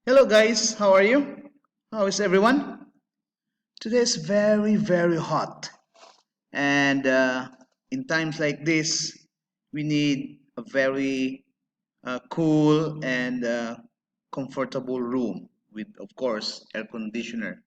Hello guys, how are you? How is everyone? Today is very hot, and in times like this, we need a very cool and comfortable room with, of course, air conditioner.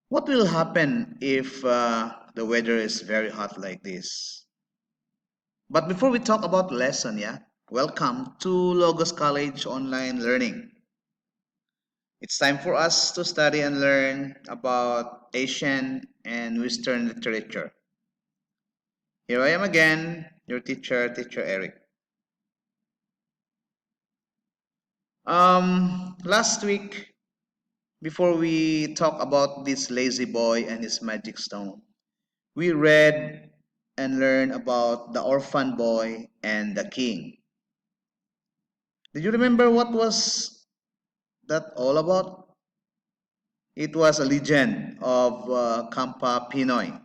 What will happen if the weather is very hot like this? But before we talk about the lesson, yeah, welcome to Logos College Online Learning. It's time for us to study and learn about Asian and Western literature. Here I am again, your teacher, Teacher Eric. Last week, before we talk about this lazy boy and his magic stone, we read and learned about the orphan boy and the king. Did you remember what was that all about? It was a legend of Kampa Pinoy.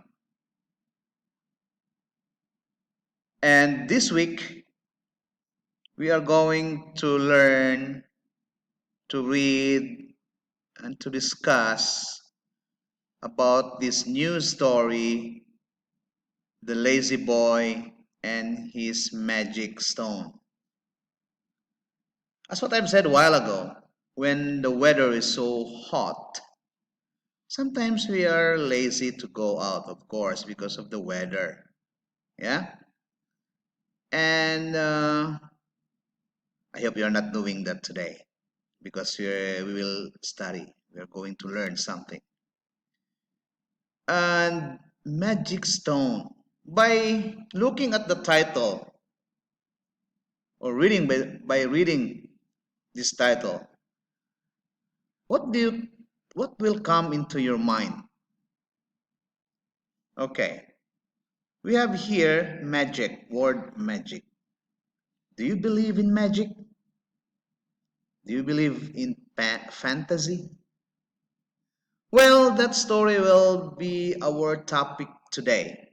And this week, we are going to learn to read and to discuss about this new story, The Lazy Boy and His Magic Stone. As what I've said a while ago, when the weather is so hot, sometimes we are lazy to go out, of course, because of the weather. Yeah? And I hope you're not doing that today because we will study. We're going to learn something. And Magic Stone. By looking at the title or reading by reading this title, what do you what will come into your mind? Okay, we have here magic, word magic. Do you believe in magic? Do you believe in fantasy? Well, that story will be our topic today.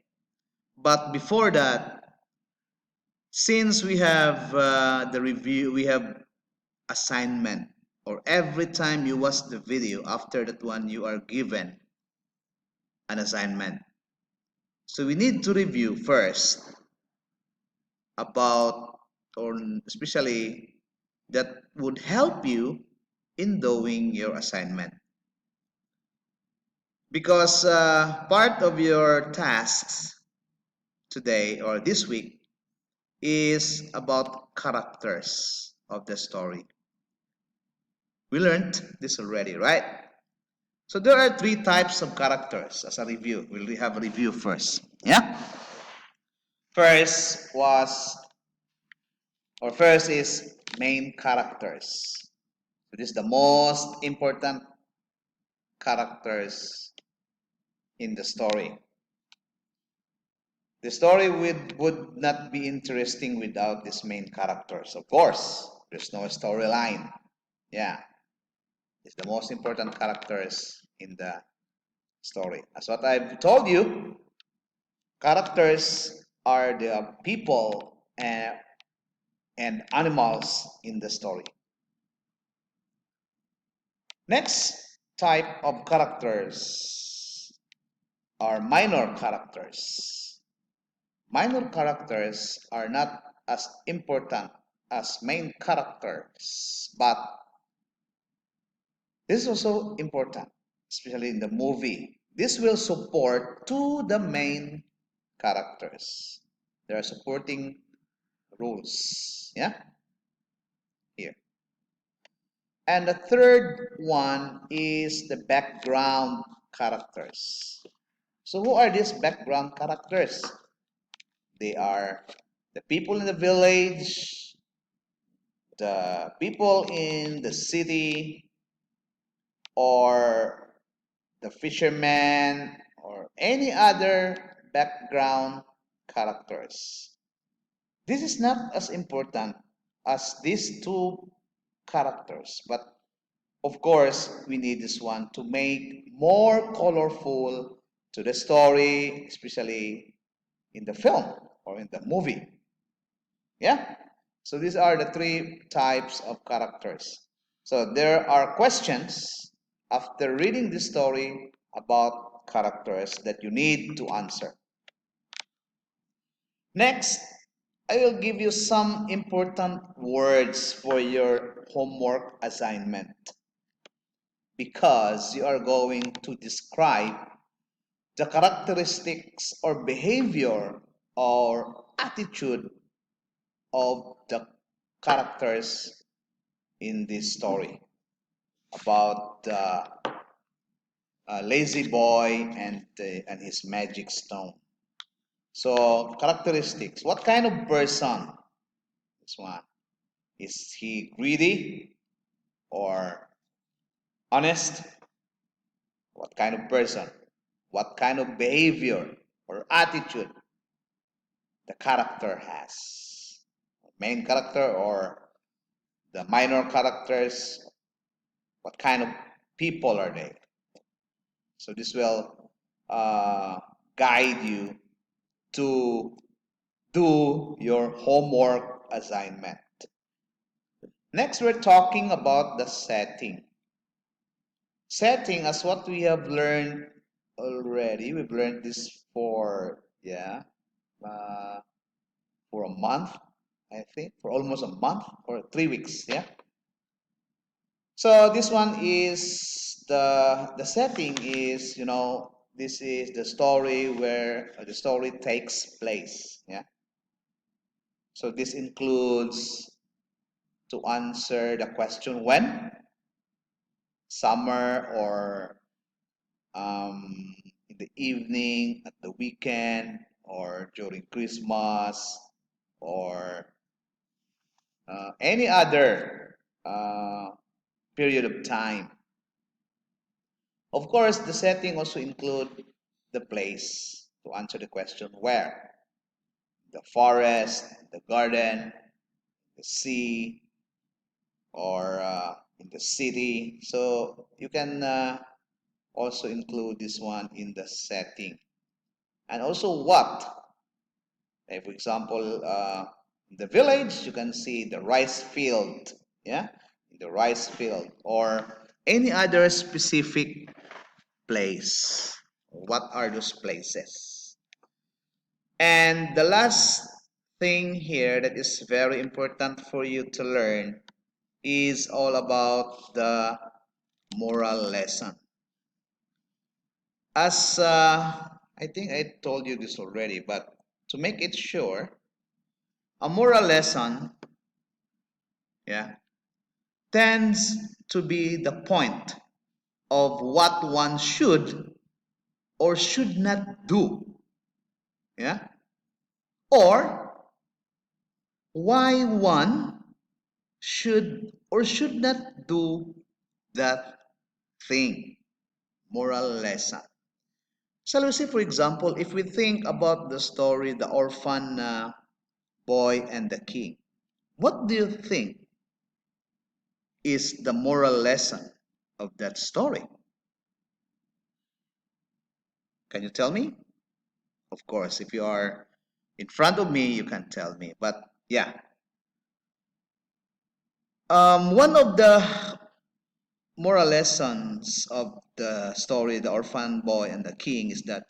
But before that, since we have the review, we have assignment, or every time you watch the video after that one you are given an assignment, so we need to review first about, or especially that would help you in doing your assignment, because part of your tasks today or this week is about characters of the story. We learned this already, right? So there are three types of characters as a review. We'll have a review first. Yeah? First was, or first is main characters. So this is the most important characters in the story. The story would not be interesting without these main characters. Of course, there's no storyline. Yeah, it's the most important characters in the story. As what I've told you, characters are the people and animals in the story. Next type of characters are minor characters. Minor characters are not as important as main characters, but this is also important, especially in the movie. This will support to the main characters. There are supporting roles. Yeah, here. And the third one is the background characters. So who are these background characters? They are the people in the village, the people in the city, or the fisherman, or any other background characters. This is not as important as these two characters, but of course, we need this one to make more colorful to the story, especially in the film or in the movie. Yeah? So these are the three types of characters. So there are questions after reading this story about characters that you need to answer. Next, I will give you some important words for your homework assignment because you are going to describe the characteristics or behavior or attitude of the characters in this story about the lazy boy and his magic stone. So characteristics. What kind of person? This one. Is he greedy or honest? What kind of person? What kind of behavior or attitude the character has? Main character or the minor characters? What kind of people are they? So this will guide you to do your homework assignment. Next, we're talking about the setting. Setting, as what we have learned already. We've learned this for, uh, for a month, I think, for almost a month or 3 weeks, yeah. So this one is the setting is, this is the story where the story takes place, yeah. So this includes to answer the question when, summer or in the evening, at the weekend, or during Christmas, or any other period of time. Of course, the setting also include the place to answer the question where. The forest, the garden, the sea, or in the city. So you can also include this one in the setting. And also what? For example, in the village, you can see the rice field, yeah, the rice field, or any other specific place. What are those places? And the last thing here that is very important for you to learn is all about the moral lesson. As I think I told you this already, but to make it sure, a moral lesson, yeah, tends to be the point of what one should or should not do, yeah, or why one should or should not do that thing. Moral lesson. So we say, for example, if we think about the story, the orphan boy and the king, what do you think is the moral lesson of that story? Can you tell me? Of course, if you are in front of me, you can tell me. But yeah, one of the moral lessons of the story, the orphan boy and the king, is that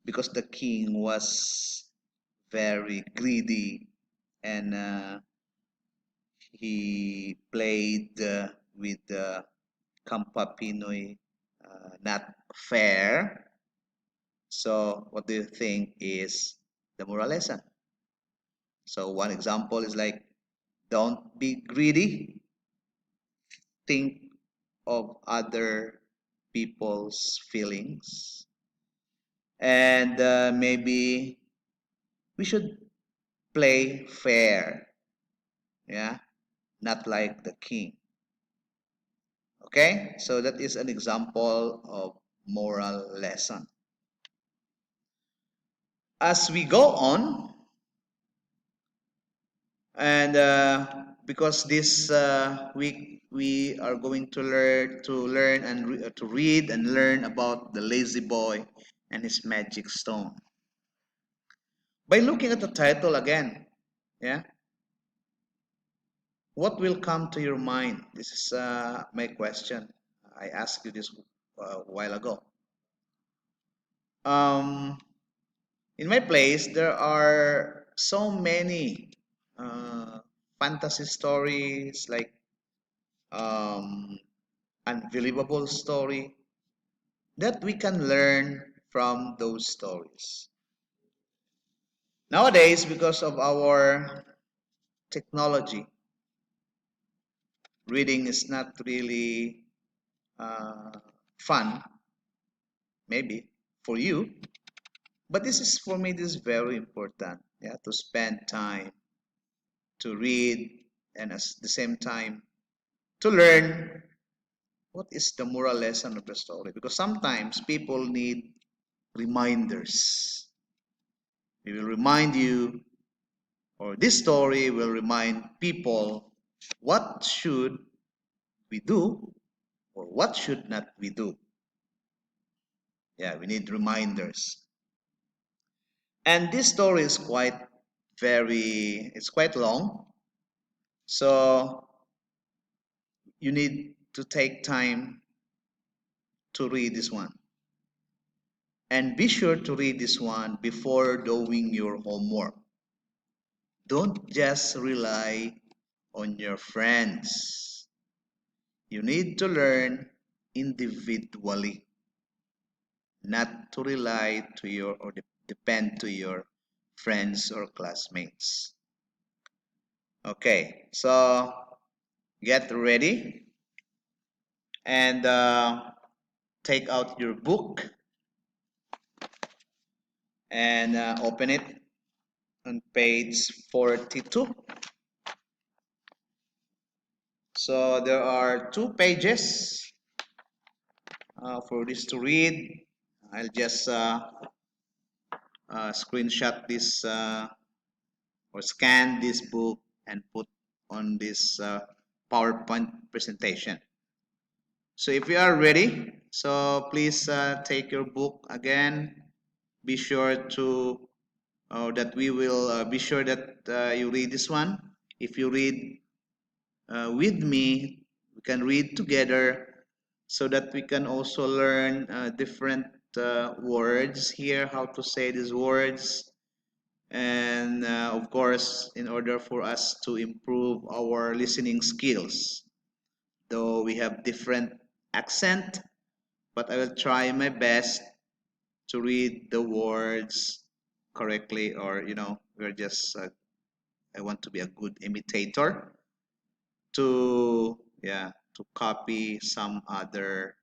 because the king was very greedy and he played with the Kampa Pinoy not fair. So, what do you think is the moral lesson? So, one example is like, don't be greedy, think of other people's feelings, and maybe we should play fair, yeah, not like the king. Okay, so that is an example of moral lesson. As we go on, and because this week we are going to learn and to read and learn about the lazy boy and his magic stone. By looking at the title again, yeah, what will come to your mind? This is my question. I asked you this a while ago. Um, in my place, there are so many uh, fantasy stories, like um, unbelievable story that we can learn from those stories. Nowadays, because of our technology, reading is not really uh, fun, maybe for you, but this is for me. This is very important. Yeah, to spend time to read and at the same time to learn what is the moral lesson of the story. Because sometimes people need reminders. It will remind you, or this story will remind people what should we do or what should not we do. Yeah, we need reminders. And this story is it's quite long. So you need to take time to read this one. And be sure to read this one before doing your homework. Don't just rely on your friends. You need to learn individually, not to rely to your or depend to your friends or classmates. Okay, so get ready and take out your book and open it on page 42. So there are two pages for this to read. I'll just screenshot this or scan this book and put on this PowerPoint presentation. So if you are ready, so please take your book again. Be sure to that we will be sure that you read this one. If you read with me, we can read together so that we can also learn different words here, how to say these words. And of course, in order for us to improve our listening skills, though we have different accent, but I will try my best to read the words correctly, or we're just I want to be a good imitator to to copy some other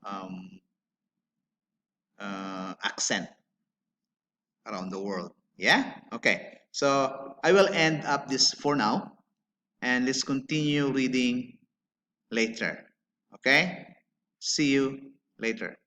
um, accent around the world. Yeah. Okay. So I will end up this for now, and let's continue reading later. Okay. See you later.